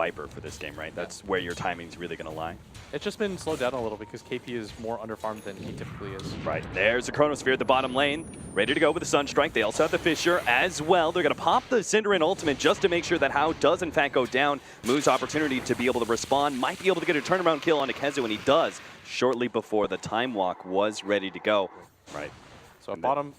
Viper for this game, right? That's where your timing's really going to lie. It's just been slowed down a little because KP is more underfarmed than he typically is. Right, there's a Chronosphere at the bottom lane, ready to go with the Sunstrike. They also have the Fissure as well. They're going to pop the Cinder and Ultimate just to make sure that Hao does in fact go down. Moo's opportunity to be able to respond, might be able to get a turnaround kill on Kezu, and he does shortly before the Time Walk was ready to go. Right. So at bottom,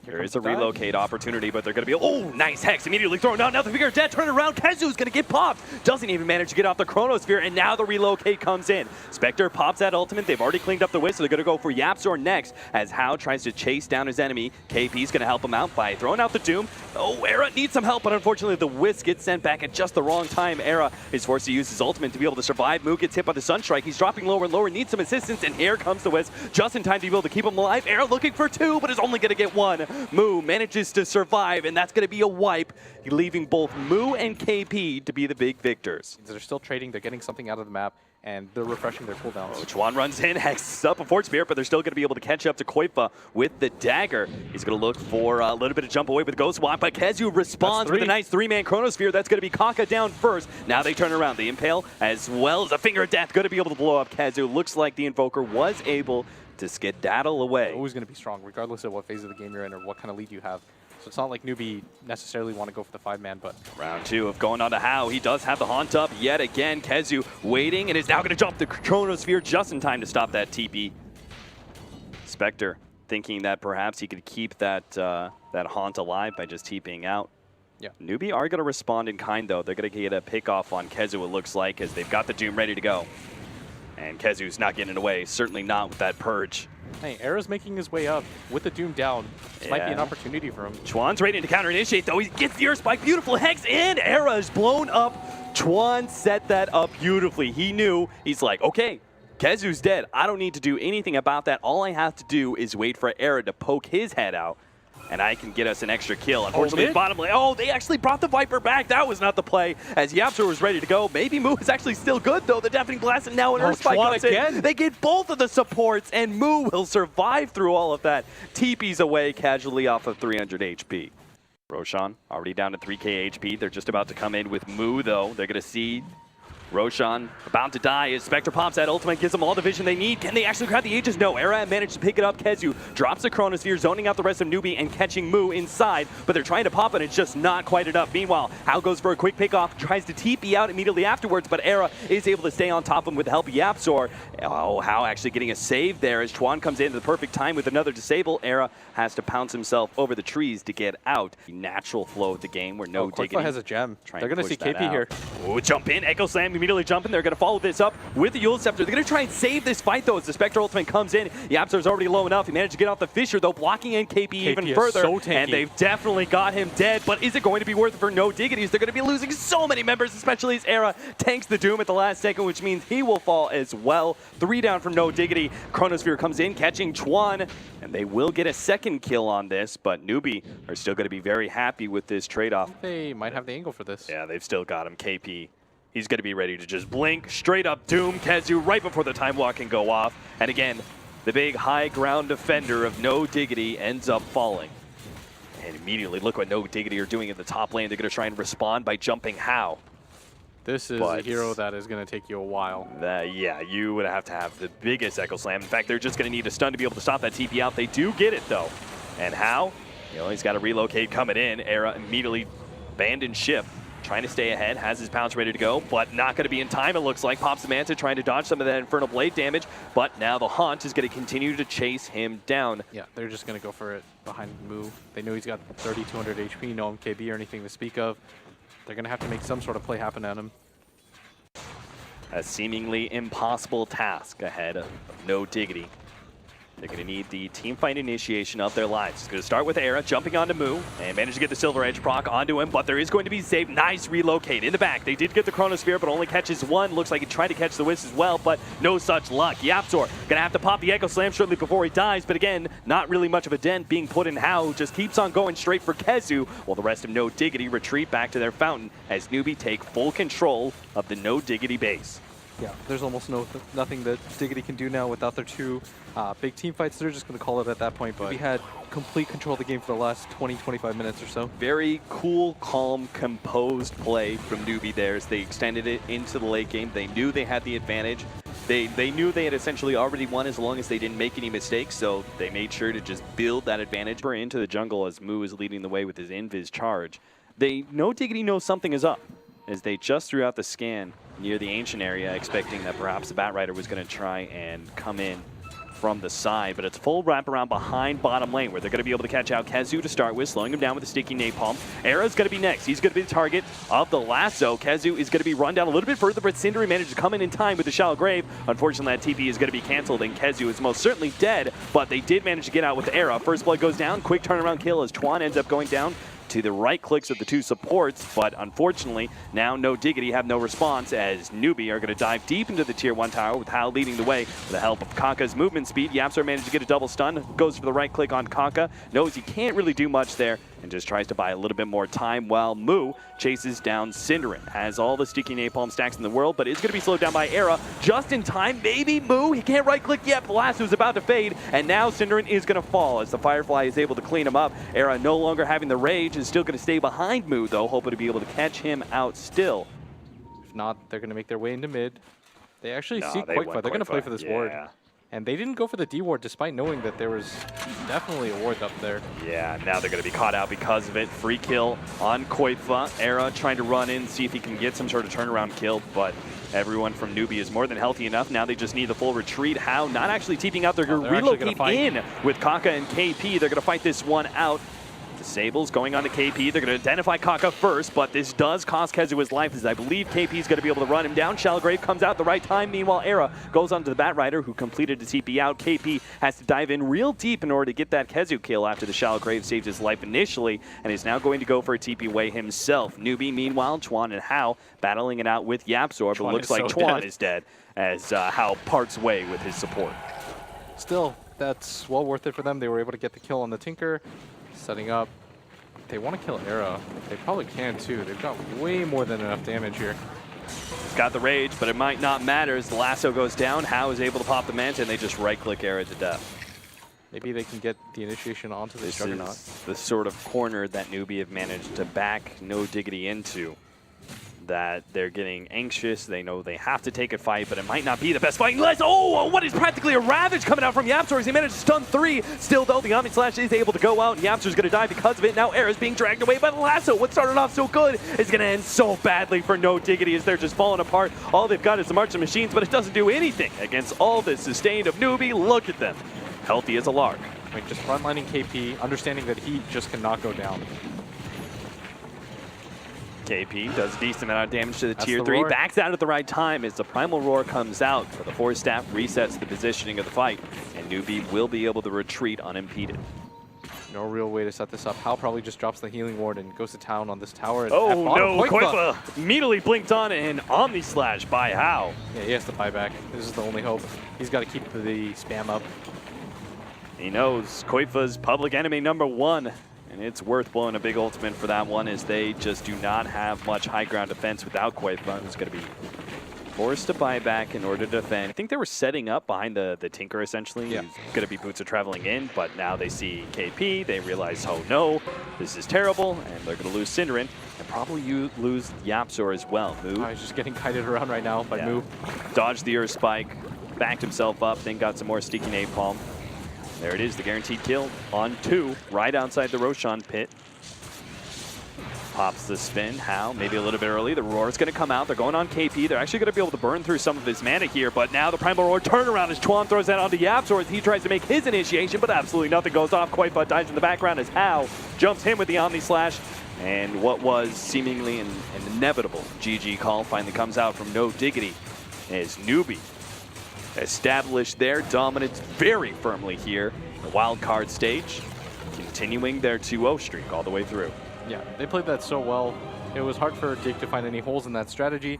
there is a relocate opportunity, but they're going to be, oh, nice Hex immediately thrown down. Now the figure dead, turn around. Kezu's going to get popped. Doesn't even manage to get off the Chronosphere, and now the relocate comes in. Spectre pops that ultimate. They've already cleaned up the Wisp, so they're going to go for Yapzor next as Hao tries to chase down his enemy. KP's going to help him out by throwing out the Doom. Oh, Era needs some help, but unfortunately the Wisp gets sent back at just the wrong time. Era is forced to use his ultimate to be able to survive. Moo gets hit by the Sunstrike. He's dropping lower and lower, needs some assistance, and here comes the Wisp just in time to be able to keep him alive. Era looking for two, but is only going to get one. Moo manages to survive, and that's going to be a wipe, leaving both Moo and KP to be the big victors. They're still trading, they're getting something out of the map, and they're refreshing their cooldowns. Oh, Chuan runs in, hexes up a Fort Spirit, but they're still going to be able to catch up to Koifa with the dagger. He's going to look for a little bit of jump away with Ghost Walk, but Kezu responds with a nice three-man Chronosphere. That's going to be Kaka down first. Now they turn around. The Impale, as well as a Finger of Death, going to be able to blow up Kezu. Looks like the Invoker was able to skedaddle away. They're always going to be strong, regardless of what phase of the game you're in or what kind of lead you have. So it's not like Newbee necessarily want to go for the 5-man, but... Round 2 of going on to Hao. He does have the Haunt up yet again. Kezu waiting and is now going to jump the Chronosphere just in time to stop that TP. Spectre thinking that perhaps he could keep that that Haunt alive by just TPing out. Yeah. Newbee are going to respond in kind, though. They're going to get a pick off on Kezu, it looks like, as they've got the Doom ready to go. And Kezu's not getting away, certainly not with that Purge. Hey, Era's making his way up with the Doom down. This might be an opportunity for him. Chuan's ready to counter-initiate, though. He gets the Earth Spike. Beautiful Hex in. Era is blown up. Chuan set that up beautifully. He knew. He's like, okay, Kezu's dead. I don't need to do anything about that. All I have to do is wait for Era to poke his head out, and I can get us an extra kill. Unfortunately, bottom lane. Oh, they actually brought the Viper back. That was not the play, as Yapzor was ready to go. Maybe Moo is actually still good, though. The Deafening Blast, and now an Earth Spike comes in. They get both of the supports, and Moo will survive through all of that. TP's away casually off of 300 HP. Roshan already down to 3k HP. They're just about to come in with Moo, though. They're going to see Roshan about to die as Spectre pops that ultimate, gives them all the vision they need. Can they actually grab the Aegis? No, Era managed to pick it up. Kezu drops the Chronosphere, zoning out the rest of Newbee and catching Moo inside, but they're trying to pop it. It's just not quite enough. Meanwhile, Hao goes for a quick pickoff, tries to TP out immediately afterwards, but Era is able to stay on top of him with the help of Yapzor. Oh, Hao actually getting a save there as Chuan comes in at the perfect time with another disable. Era has to pounce himself over the trees to get out. The natural flow of the game where no Diggity has a gem. They're going to see KP here. Oh, jump in. Echo Slam immediately jumping. They're going to follow this up with the Eul's Scepter. They're going to try and save this fight, though, as the Spectre ultimate comes in. Yapzor's already low enough. He managed to get off the Fissure, though, blocking in KP even further. So tanky. And they've definitely got him dead. But is it going to be worth it for no Diggities? They're going to be losing so many members, especially as Era tanks the Doom at the last second, which means he will fall as well. 3 down from no Diggity. Chronosphere comes in, catching Chuan, and they will get a second kill on this, but Newbee are still going to be very happy with this trade-off. They might have the angle for this. Yeah, they've still got him. KP, he's going to be ready to just blink, straight up Doom Kezu right before the Time Walk can go off. And again, the big high ground defender of no Diggity ends up falling. And immediately, look what no Diggity are doing in the top lane. They're going to try and respond by jumping Hao. This is a hero that is going to take you a while. Yeah, you would have to have the biggest Echo Slam. In fact, they're just going to need a stun to be able to stop that TP out. They do get it, though. And Hao, he's got to relocate coming in. Era immediately abandoned ship, trying to stay ahead, has his pounce ready to go, but not going to be in time, it looks like. Pops the Manta, trying to dodge some of that Infernal Blade damage, but now the Haunt is going to continue to chase him down. Yeah, they're just going to go for it behind Moo. They know he's got 3,200 HP, no MKB or anything to speak of. They're going to have to make some sort of play happen at him. A seemingly impossible task ahead of no Diggity. They're going to need the team fight initiation of their lives. It's going to start with Era jumping onto Moo and manage to get the Silver Edge proc onto him, but there is going to be save. Nice relocate in the back. They did get the Chronosphere, but only catches one. Looks like he tried to catch the Wisp as well, but no such luck. Yapzor going to have to pop the Echo Slam shortly before he dies, but again, not really much of a dent being put in. Hao just keeps on going straight for Kezu, while the rest of no Diggity retreat back to their fountain as Newbee take full control of the no Diggity base. Yeah, there's almost nothing that Diggity can do now without their two big team fights. They're just going to call it at that point. But we had complete control of the game for the last 20-25 minutes or so. Very cool, calm, composed play from Newbee there as they extended it into the late game. They knew they had the advantage. They knew they had essentially already won as long as they didn't make any mistakes, so they made sure to just build that advantage. We're into the jungle as Moo is leading the way with his invis charge. They know Diggity knows something is up as they just threw out the scan near the ancient area, expecting that perhaps the Batrider was going to try and come in from the side, but it's full wraparound behind bottom lane where they're going to be able to catch out Kezu to start with, slowing him down with a sticky napalm. Era's going to be next. He's going to be the target of the lasso. Kezu is going to be run down a little bit further, but Cindery managed to come in time with the shallow grave. Unfortunately, that TP is going to be canceled, and Kezu is most certainly dead, but they did manage to get out with Era. First blood goes down. Quick turnaround kill as Twan ends up going down to the right clicks of the two supports, but unfortunately, now no Diggity have no response as Newbee are going to dive deep into the tier 1 tower with Hal leading the way with the help of Kaka's movement speed. Yapsar managed to get a double stun, goes for the right click on Kaka, knows he can't really do much there, and just tries to buy a little bit more time while Moo chases down Cinderin. Has all the sticky napalm stacks in the world, but is going to be slowed down by Era just in time. Maybe Moo, he can't right click yet, but the lasso is about to fade, and now Cinderin is going to fall as the Firefly is able to clean him up. Era no longer having the rage, is still going to stay behind Moo though, hoping to be able to catch him out still. If not, they're going to make their way into mid. They actually see Quakefight. They're going to play for this ward. And they didn't go for the D ward despite knowing that there was definitely a ward up there. Yeah, now they're going to be caught out because of it. Free kill on Koifa. Era trying to run in, see if he can get some sort of turnaround kill, but everyone from Newbee is more than healthy enough. Now they just need the full retreat. How? Not actually TPing out. They're going to relocate in with Kaka and KP. They're going to fight this one out. Disables going on to KP. They're going to identify Kaka first, but this does cost Kezu his life as I believe KP is going to be able to run him down. Shallowgrave comes out at the right time. Meanwhile, Era goes onto the Batrider who completed the TP out. KP has to dive in real deep in order to get that Kezu kill after the Shallowgrave saved his life initially and is now going to go for a TP way himself. Newbee, meanwhile, Twan and Hao battling it out with Yapzor, but it looks like Twan is dead as Hao parts way with his support. Still, that's well worth it for them. They were able to get the kill on the Tinker. Setting up. They want to kill Era. They probably can too. They've got way more than enough damage here. He's got the rage, but it might not matter as the lasso goes down. Hao is able to pop the Manta, and they just right-click Era to death. Maybe they can get the initiation onto this Juggernaut. This is the sort of corner that Newbee have managed to back no Diggity into. That they're getting anxious. They know they have to take a fight, but it might not be the best fight unless, oh, what is practically a Ravage coming out from Yapzor as he managed to stun 3. Still though, the Omni Slash is able to go out and Yapzor's going to die because of it. Now Era's being dragged away by the lasso. What started off so good is going to end so badly for no Diggity as they're just falling apart. All they've got is the March of Machines, but it doesn't do anything against all this sustained of Newbee. Look at them. Healthy as a lark. Like just frontlining KP, understanding that he just cannot go down. KP does a decent amount of damage to the tier 3, backs out at the right time as the Primal Roar comes out, but the Force Staff resets the positioning of the fight, and Newbee will be able to retreat unimpeded. No real way to set this up. Hal probably just drops the healing ward and goes to town on this tower. Oh no, Koifa immediately blinked on an Omni Slash by Hao. Yeah, he has to buy back. This is the only hope. He's got to keep the spam up. He knows Koifa's public enemy #1. And it's worth blowing a big ultimate for that one as they just do not have much high ground defense without Koifa, who's going to be forced to buy back in order to defend. I think they were setting up behind the Tinker essentially. Yeah. Who's going to be Boots are traveling in, but now they see KP. They realize, oh no, this is terrible, and they're going to lose Cinderin and probably lose Yapzor as well. Moo. He's just getting kited around right now by Moo. Dodged the Earth Spike, backed himself up, then got some more sticky napalm. There it is, the guaranteed kill on 2, right outside the Roshan pit. Pops the spin, Hao, maybe a little bit early. The Roar is going to come out. They're going on KP. They're actually going to be able to burn through some of his mana here, but now the Primal Roar turnaround as Twan throws that onto Yapzor as he tries to make his initiation, but absolutely nothing goes off. Koifa dies in the background as Hao jumps him with the Omni Slash, and what was seemingly an inevitable GG call finally comes out from no Diggity as Newbee established their dominance very firmly here, the wild card stage, continuing their 2-0 streak all the way through. Yeah, they played that so well. It was hard for Dig to find any holes in that strategy.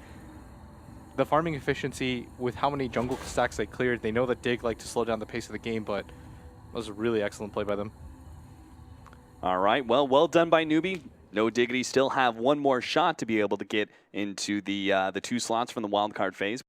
The farming efficiency with how many jungle stacks they cleared, they know that Dig liked to slow down the pace of the game, but it was a really excellent play by them. All right, well done by Newbee. No Diggity still have one more shot to be able to get into the 2 slots from the wildcard phase.